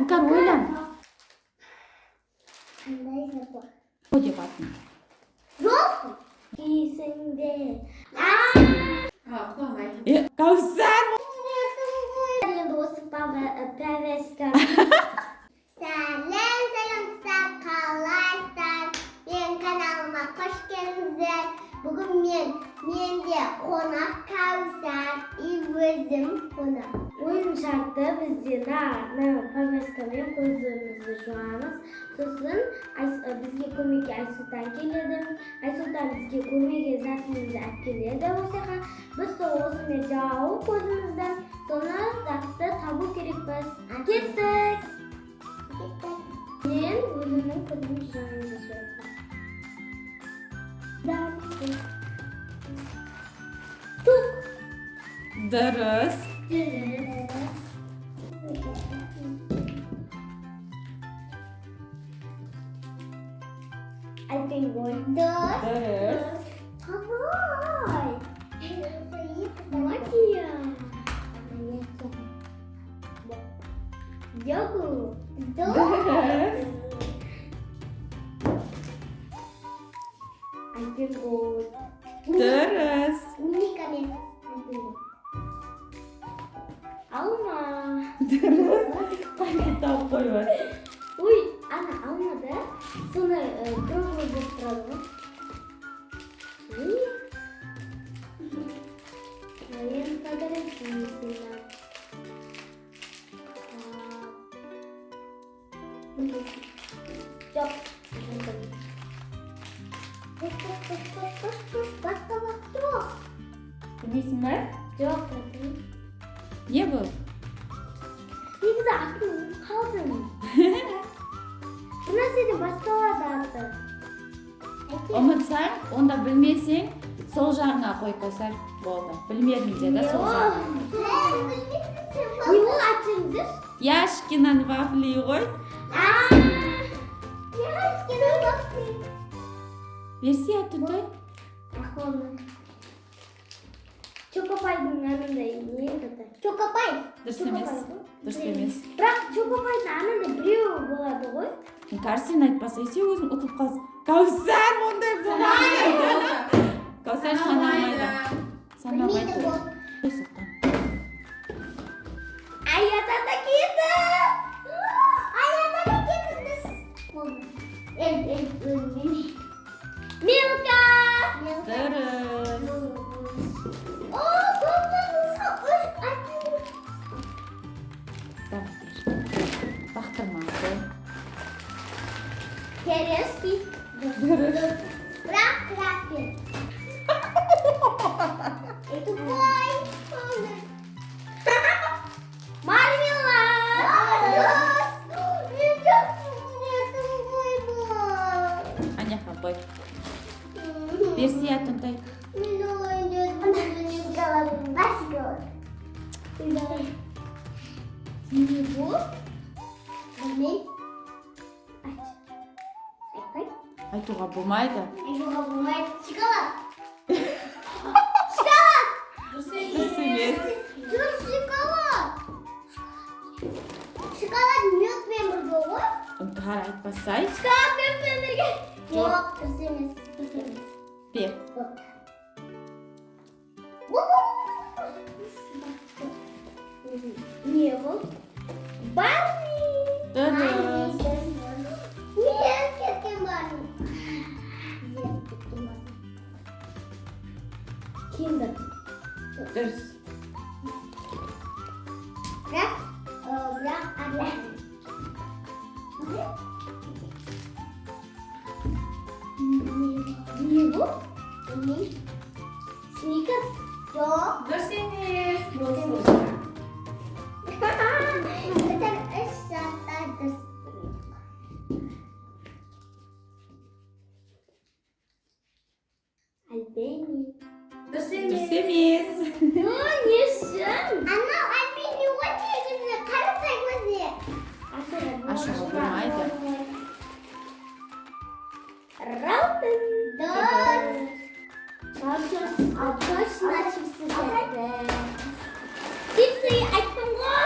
Аңкар ойлан. Қандай запах? О деп атын. Жоқ. Есіңде. Кәусар! Енді осы пәвесті. Салем, саламстар, қалайсыздар? Мен каналыма қош келдіңіздер. Бүгін менде қонақ Кәусар, өзім қонақ. Ойын шарты бізде пәвескамен көздерімізді жуамыз. Сосын бізге көмекке Айсұлтан келеді. Айсұлтан бізге көмекке затымызды алып келеді осыға. Біз сол осымен жауып көзімізді, соны затты табу керекпіз. Кеттік! Мен өзімнің көзімді жуамызды жуамын. Тук! Дұрыс. Айтпен ғой. Дұрыс. Қалай? Магия. Йогурт. Дұрыс. Айтпен ғой. Дұрыс. Уникамен. Алма. Дұрыс. Қайда тауып қойып. Ой, ана алмада соны круглый болып тұрады ма? Мен подарочный. Жоқ. Басқа жоқ. Білмейсің бе? Жоқ. Не бұл? Негізі атын қалдым. Бұл нәрседен басталады аты. Ұмытсаң, онда білмесең, сол жағыңа қой Кәусар. Болды. Білмедім деді сол жағыңа. Не ол атыңыздар? Яшкинан вафли ғой. Яшкинан вафли. Берсе аттыдай. Ақылы. Чокопайдың анандай не еді? Чокопай. Дұрыс емес. Дұрыс емес. Бірақ чокопайдың анандай біреу болады ғой. Сен айтпаса, сен өзің ұтылып қалсың. Кәусар ондай болмайды. Кәусар санамайды. Санамайды. Сұлтан. Аятада кетті. Аятада кетіңіз. Милка. Дұрыс. Бақтырма. Терески. Дұрыс. Крак-кракер. Это бой. Мармелад. Аняқа, бой. Берсе аттындай. Не бұл? Білмейм. Айтпай? Айтуға болмайды. Айтуға болмайды. Шоколад. Шоколад! Дұрыс емес. Дұрыс шоколад. Шоколад мелкмен бірге ғой? Ыңғар айтпасай. Шоколад мелкмен бірге? Жоқ, дұрыс емес. Бер. Не бұл? Барни! Дұрыс. Мен кеткен барни. Киндер. Дұрыс. Бірақ арла. Не бұл? Сникерс? Жоқ. Дұрыс емес. Біздің үш заттар дұрыс. Альбени. Дұрыс емес. Не үшін? Анау альбени ғой негізі. Қарасай көзе. Ашуға болмайды. Раутын. Дұрыс. Точно чипсы. Чипсы айтпын ғой.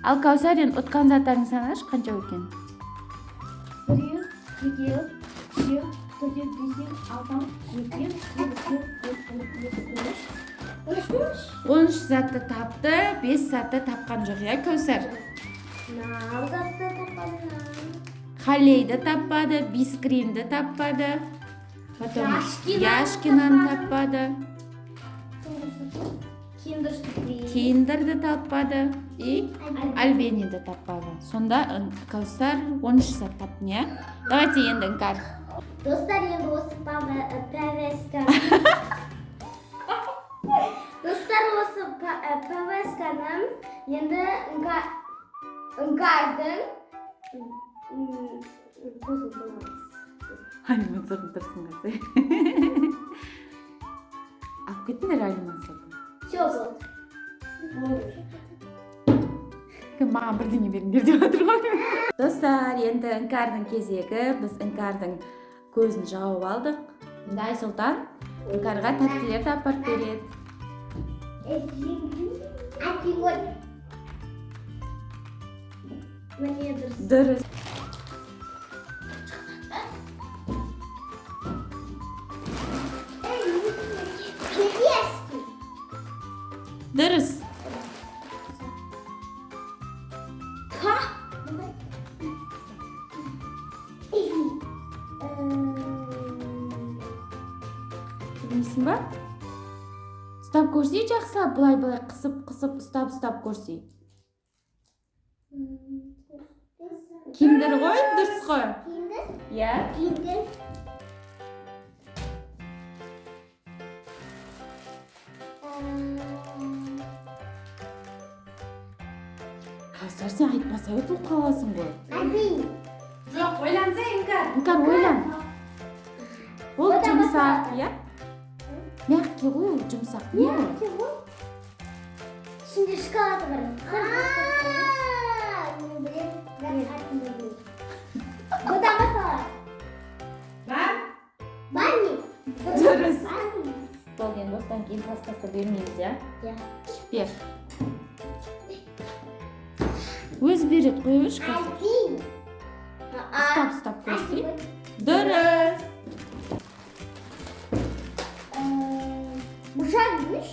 Ал Каусар, енді ұтқан заттарың санашы, қанша екен? 1, 2, 3, 4, 5, 6, 7, 8, 13 затты тапты, 5 затты тапқан жоқ, я, Каусар? затты таппадым. Халейді таппады, бискримді таппады. Потом Яшкинаны таппады. Киндерді таппады. И Альбениді таппады. Сонда Каусар 13 зат тапты, не? Давайте енді іңкар. Достар, енді осы пәвесканы. Достар, осы пәвесканы енді іңкардың көзін боламыз. Анимацияны тұрсын қасы. Алып кеттіңдер анимацияны. Все болды. Маған бірдеңе беріңдер деп отыр ғой. Достар, енді іңкардың кезегі. Біз іңкардың көзін жауып алдық. Енді Айсұлтан іңкарға тәттілерді апарып береді. Міне дұрыс. Дұрыс. Дұрыс. Білмейсің ба? Ұстап көрсей жақса, бұлай-бұлай қысып, ұстап көрсей. Киндер ғой, дұрыс қой. Киндер? Я? Киндер. Каусар, сен айтпаса өтіп қаласың ғой. Альбин. Жоқ, ойланса іңкар. Іңкар, ойлан. Ол жұмсақ, я? Мягкий ғой, ол жұмсақ. Не ол? Ішінде шоколады бар. Бұдан басалар. Бар? Бар не? Дұрыс. Болген, достан кейін паспасты бермейміз, я? Я. Бер. Өз берет қойыш қазір. Альбин. Ұстап көрсей. Дұрыс. Мушармыш.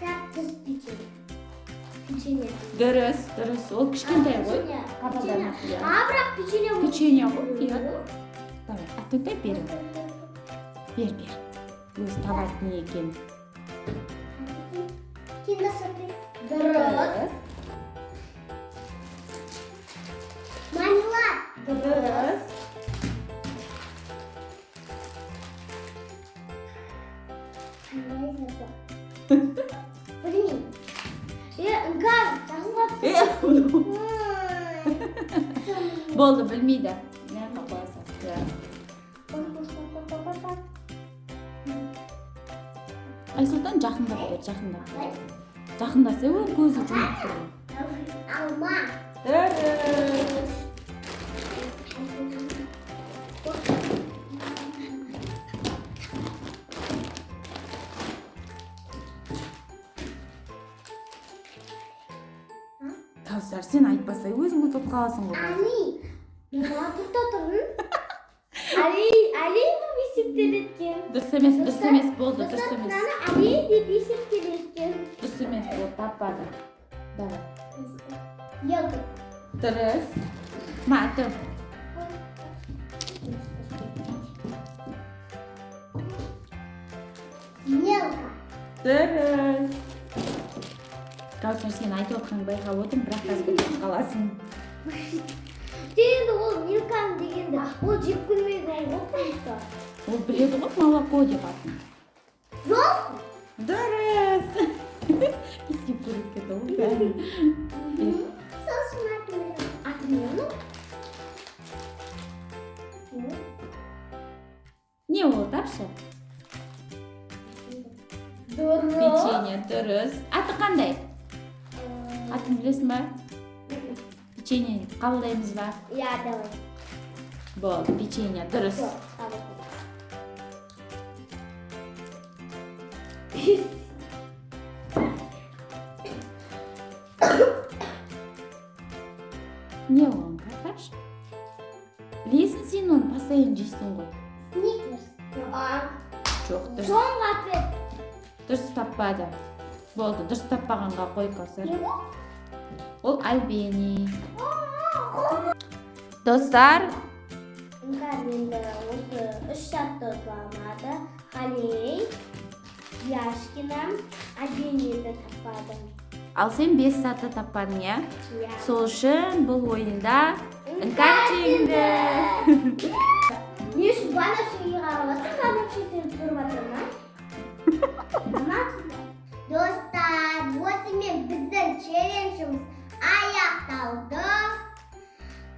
Кактус печенье. Дұрыс. Ол кішкентай ғой. Печенье. Бірақ печенье. Печенье ғой, иә. Давай, аттыңдай бер. Бер. Өз табатын екен. Киндер сюрприз. Дұрыс. Мармелад. Дұрыс. Білмеймін. Іңкар, жазылып. Болды, білмейді. Не қақласа. Айсұлтан жақындап бер, жақындаса ол көзі жұмып тұр. Алма. Дұрыс. Каусар, сен айтпаса өзің ұтып қаласың ғой. Али. Мен тұрда тұрмын. Али бұл есептелеткен. Дұрыс емес, болды, дұрыс емес. Али деп есептелеткен. Дұрыс емес, ол таппады. Давай. Йогурт. Дұрыс. Матым. Мелка. Дұрыс. Каусар, сен айтып отқан байқап отырмын, бірақ қазір ұтып қаласың. Енді ол мелкам дегенді, ол жеп көрмеген ғой просто. Ол біледі ғой, молоко деп атын. Жоқ. Дұрыс. Ескеп көріп кетті ол бәрін. Сосын атын Не ол, тапшы? Дұрыс. Печенье, дұрыс. Аты қандай? Атын білесің ба? Печенье қабылдаймыз ба? Я, давай. Болды, печенье, дұрыс. Не оған тапшы? Білесің сен оны постоянно жейсің ғой. Сникерс. Жоқ, дұрыс. Соңғы ответ. Дұрыс таппады. Болды, дұрыс таппағанға қой Кәусар. Не бұл? Ол альбени. Достар, Іңкәр енді осы 3 сәтті ұтыламады. Қалей, Яшкина, альбениді таппадым. ал сен 5 саты таппадың, иә? Иә. Сол үшін бұл ойында іңкәр жеңді. Не үшін банапшеге қарап жатсың? Банапше сені көріп жатыр ма? Достар, осымен біздің челленджіміз аяқталды.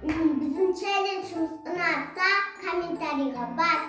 Біздің челленджіміз ұнаса, комментарийға бас